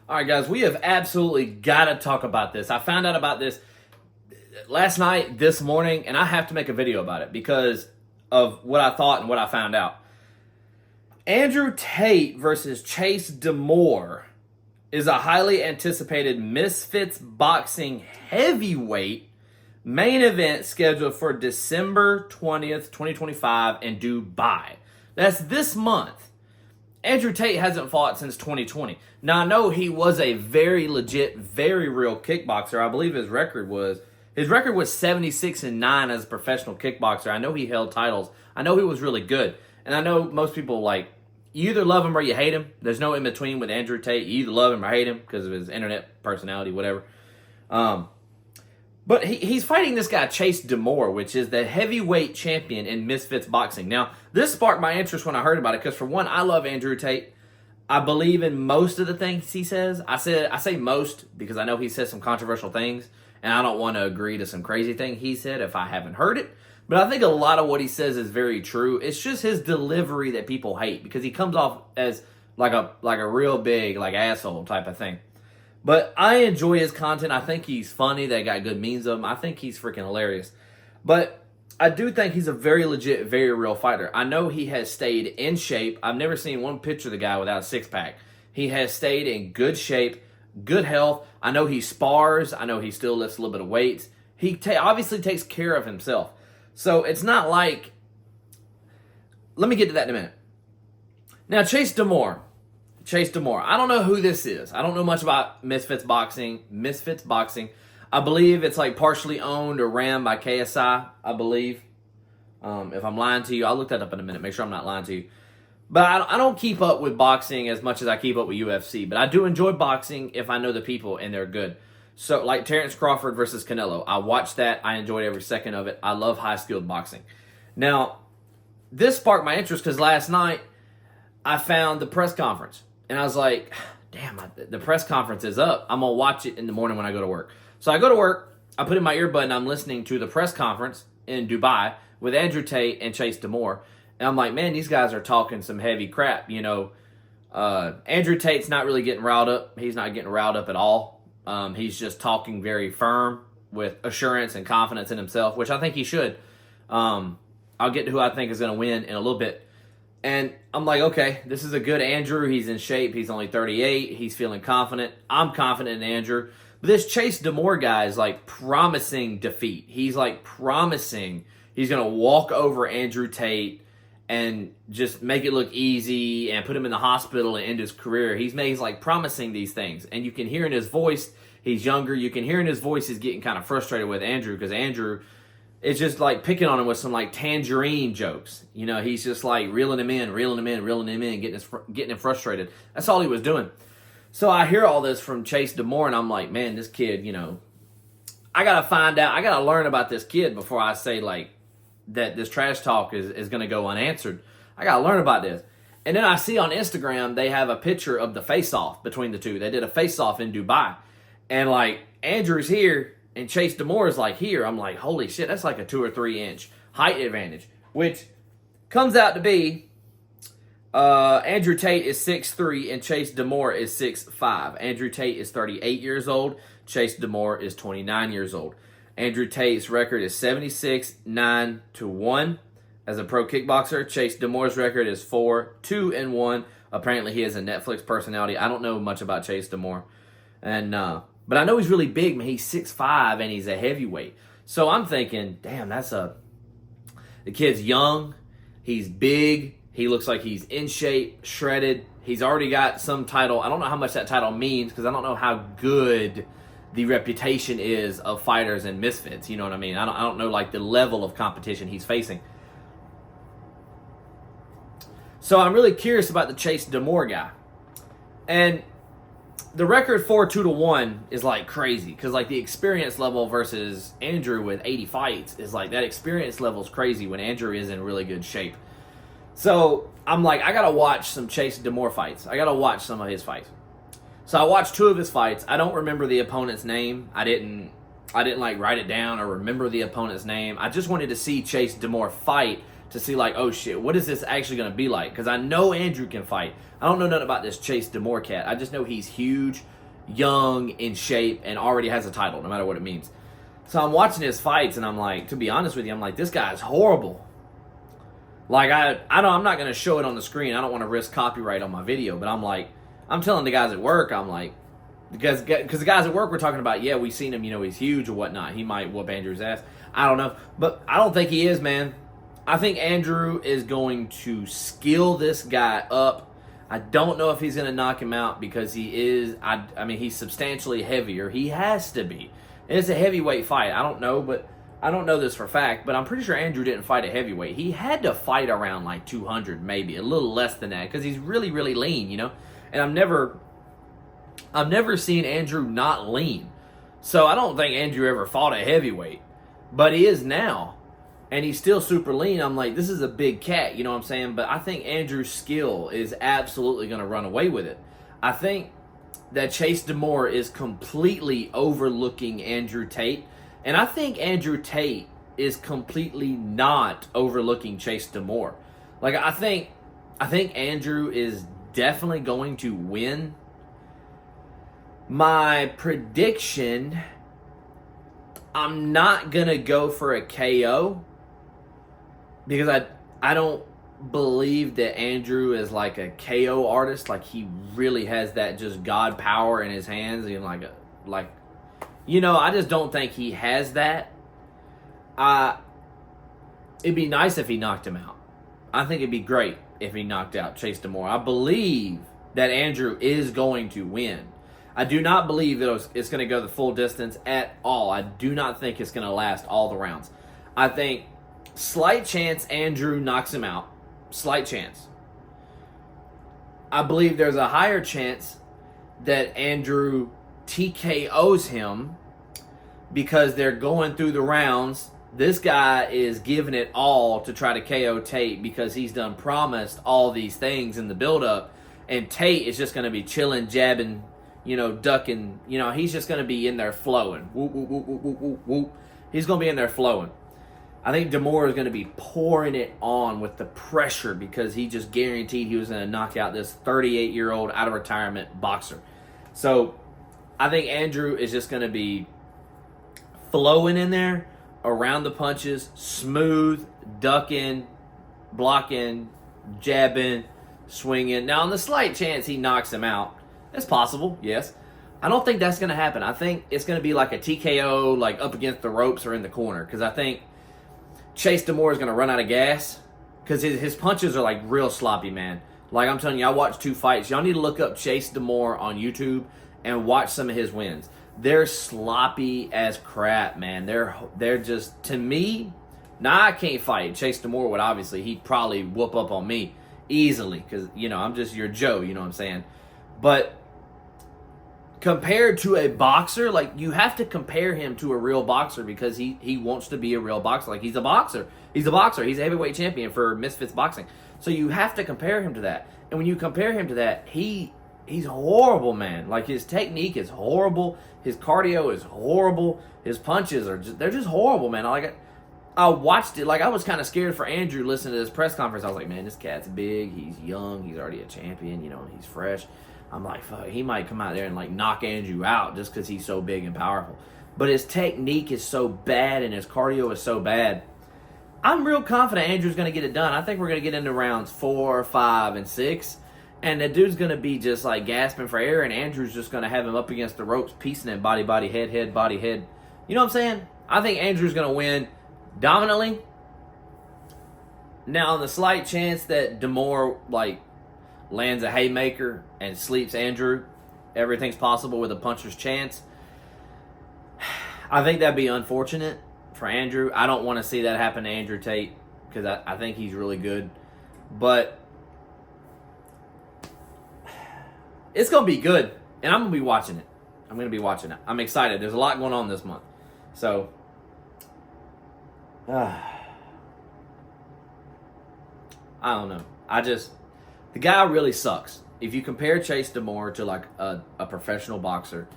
All right, guys, we have absolutely got to talk about this. I found out about this last night, this morning, and I have to make a video about it because of what I thought and what I found out. Andrew Tate versus Chase DEMOOR is a highly anticipated Misfits boxing heavyweight main event scheduled for December 20th, 2025 in Dubai. That's this month. Andrew Tate hasn't fought since 2020. Now, I know he was a very legit, very real kickboxer. I believe his record was 76-9 as a professional kickboxer. I know he held titles. I know he was really good. And I know most people, you either love him or you hate him. There's no in-between with Andrew Tate. You either love him or hate him because of his internet personality, whatever. But he's fighting this guy, Chase DEMOOR, which is the heavyweight champion in Misfits boxing. Now, this sparked my interest when I heard about it because, for one, I love Andrew Tate. I believe in most of the things he says. I say most because I know he says some controversial things, and I don't want to agree to some crazy thing he said if I haven't heard it. But I think a lot of what he says is very true. It's just his delivery that people hate because he comes off as like a real big asshole type of thing. But I enjoy his content. I think he's funny. They got good memes of him. I think he's freaking hilarious. But I do think he's a very legit, very real fighter. I know he has stayed in shape. I've never seen one picture of the guy without a six-pack. He has stayed in good shape, good health. I know he spars. I know he still lifts a little bit of weights. He obviously takes care of himself. So it's not like... Let me get to that in a minute. Now, Chase DEMOOR. I don't know who this is. I don't know much about Misfits boxing. I believe it's partially owned or ran by KSI, I believe. If I'm lying to you, I'll look that up in a minute. Make sure I'm not lying to you. But I don't keep up with boxing as much as I keep up with UFC. But I do enjoy boxing if I know the people and they're good. So, like Terrence Crawford versus Canelo. I watched that. I enjoyed every second of it. I love high-skilled boxing. Now, this sparked my interest because last night I found the press conference. And I was like, damn, the press conference is up. I'm going to watch it in the morning when I go to work. So I go to work, I put in my earbud, and I'm listening to the press conference in Dubai with Andrew Tate and Chase DEMOOR. And I'm like, man, these guys are talking some heavy crap. Andrew Tate's not really getting riled up. He's not getting riled up at all. He's just talking very firm with assurance and confidence in himself, which I think he should. I'll get to who I think is going to win in a little bit. And I'm like, okay, this is a good Andrew. He's in shape. He's only 38. He's feeling confident. I'm confident in Andrew. But this Chase DEMOOR guy is promising defeat. He's promising he's going to walk over Andrew Tate and just make it look easy and put him in the hospital and end his career. He's promising these things. And you can hear in his voice, he's younger. You can hear in his voice he's getting kind of frustrated with Andrew because Andrew... It's just picking on him with some tangerine jokes. He's just reeling him in, getting him frustrated. That's all he was doing. So I hear all this from Chase DEMOOR, and I'm like, man, this kid, I got to find out. I got to learn about this kid before I say that this trash talk is going to go unanswered. I got to learn about this. And then I see on Instagram they have a picture of the face-off between the two. They did a face-off in Dubai. And Andrew's here. And Chase DEMOOR is here. I'm like, holy shit, that's a 2 or 3 inch height advantage. Which comes out to be Andrew Tate is 6'3" and Chase DEMOOR is 6'5". Andrew Tate is 38 years old. Chase DEMOOR is 29 years old. Andrew Tate's record is 76-9-1 as a pro kickboxer. Chase DEMOOR's record is 4-2-1. Apparently he is a Netflix personality. I don't know much about Chase DEMOOR. But I know he's really big, man. He's 6'5", and he's a heavyweight. So I'm thinking, damn, the kid's young. He's big. He looks like he's in shape, shredded. He's already got some title. I don't know how much that title means because I don't know how good the reputation is of fighters and Misfits. You know what I mean? I don't know the level of competition he's facing. So I'm really curious about the Chase DEMOOR guy. And... the record 4-2-1 is crazy because the experience level versus Andrew with 80 fights is that experience level is crazy when Andrew is in really good shape. So I'm I gotta watch some Chase DEMOOR fights. I gotta watch some of his fights. So I watched 2 of his fights. I don't remember the opponent's name. I didn't write it down or remember the opponent's name. I just wanted to see Chase DEMOOR fight to see oh shit, what is this actually going to be like? Because I know Andrew can fight. I don't know nothing about this Chase DEMOOR cat. I just know he's huge. young, in shape, and already has a title, no matter what it means. So I'm watching his fights, and I'm like, to be honest with you, I'm like, this guy is horrible. Like, I know I'm not going to show it on the screen. I don't want to risk copyright on my video, but I'm like, I'm telling the guys at work, I'm like, because the guys at work were talking about, yeah, we've seen him, he's huge or whatnot. He might whoop Andrew's ass. I don't know. But I don't think he is, man. I think Andrew is going to skill this guy up. I don't know if he's going to knock him out because he is, I mean, he's substantially heavier. He has to be. It's a heavyweight fight. I don't know, but I don't know this for a fact, but I'm pretty sure Andrew didn't fight a heavyweight. He had to fight around like 200, maybe a little less than that, because he's really, really lean, And I've never seen Andrew not lean. So I don't think Andrew ever fought a heavyweight, but he is now, and he's still super lean. I'm like, this is a big cat, you know what I'm saying? But I think Andrew's skill is absolutely going to run away with it. I think that Chase DEMOOR is completely overlooking Andrew Tate. And I think Andrew Tate is completely not overlooking Chase DEMOOR. Like, I think Andrew is definitely going to win. My prediction, I'm not going to go for a KO because I don't believe that Andrew is like a KO artist. Like, he really has that just God power in his hands. And I just don't think he has that. It'd be nice if he knocked him out. I think it'd be great if he knocked out Chase DEMOOR. I believe that Andrew is going to win. I do not believe that it's going to go the full distance at all. I do not think it's going to last all the rounds. I think slight chance Andrew knocks him out. Slight chance. I believe there's a higher chance that Andrew TKOs him because they're going through the rounds. This guy is giving it all to try to KO Tate because he's done promised all these things in the build-up, and Tate is just going to be chilling, jabbing, ducking. He's just going to be in there flowing. Whoop, whoop, whoop, whoop, whoop, whoop, whoop. He's going to be in there flowing. I think DEMOOR is going to be pouring it on with the pressure because he just guaranteed he was going to knock out this 38-year-old out-of-retirement boxer. So I think Andrew is just going to be flowing in there around the punches, smooth, ducking, blocking, jabbing, swinging. Now, on the slight chance he knocks him out, it's possible, yes. I don't think that's going to happen. I think it's going to be like a TKO, like up against the ropes or in the corner, because I think Chase DEMOOR is going to run out of gas because his punches are like real sloppy, man. Like I'm telling you, I watched 2 fights. Y'all need to look up Chase DEMOOR on YouTube and watch some of his wins. They're sloppy as crap, man. They're just, to me, now I can't fight. Chase DEMOOR would obviously, he'd probably whoop up on me easily because, I'm just your Joe, you know what I'm saying? But compared to a boxer, like, you have to compare him to a real boxer because he wants to be a real boxer. Like, he's a boxer. He's a boxer. He's a heavyweight champion for Misfits Boxing. So you have to compare him to that. And when you compare him to that, he's horrible, man. Like, his technique is horrible. His cardio is horrible. His punches they're just horrible, man. I watched it. Like, I was kind of scared for Andrew listening to this press conference. I was like, man, this cat's big. He's young. He's already a champion, and he's fresh. I'm like, fuck, he might come out there and, like, knock Andrew out just because he's so big and powerful. But his technique is so bad and his cardio is so bad. I'm real confident Andrew's going to get it done. I think we're going to get into rounds 4, 5, and 6. And the dude's going to be just, like, gasping for air, and Andrew's just going to have him up against the ropes, piecing it body, head, body, head. You know what I'm saying? I think Andrew's going to win dominantly. Now, on the slight chance that DEMOOR, like, lands a haymaker and sleeps Andrew, everything's possible with a puncher's chance. I think that'd be unfortunate for Andrew. I don't want to see that happen to Andrew Tate because I think he's really good. But it's going to be good, and I'm going to be watching it. I'm excited. There's a lot going on this month. So, I don't know. The guy really sucks. If you compare Chase DEMOOR to like a professional boxer,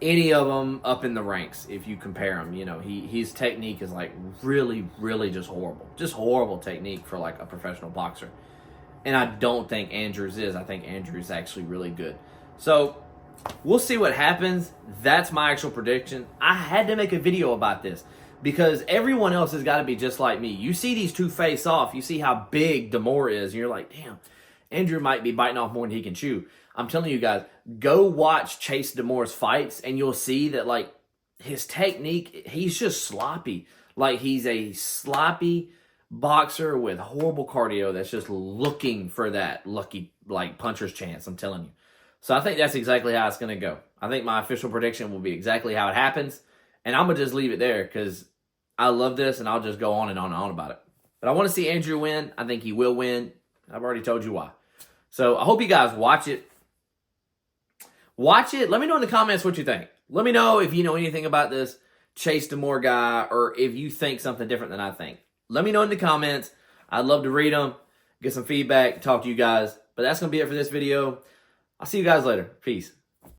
any of them up in the ranks, if you compare him, his technique is like really, really just horrible. Just horrible technique for like a professional boxer. And I don't think Andrews is. I think Andrews is actually really good. So, We'll see what happens. That's my actual prediction. I had to make a video about this because everyone else has got to be just like me. You see these two face off. You see how big DEMOOR is, and you're like, damn, Andrew might be biting off more than he can chew. I'm telling you guys, go watch Chase DEMOOR's fights, and you'll see that, like, his technique, he's just sloppy. Like, he's a sloppy boxer with horrible cardio that's just looking for that lucky, like, puncher's chance, I'm telling you. So I think that's exactly how it's going to go. I think my official prediction will be exactly how it happens. And I'm going to just leave it there because I love this and I'll just go on and on and on about it. But I want to see Andrew win. I think he will win. I've already told you why. So I hope you guys watch it. Watch it. Let me know in the comments what you think. Let me know if you know anything about this Chase DEMOOR guy or if you think something different than I think. Let me know in the comments. I'd love to read them, get some feedback, talk to you guys. But that's going to be it for this video. I'll see you guys later. Peace.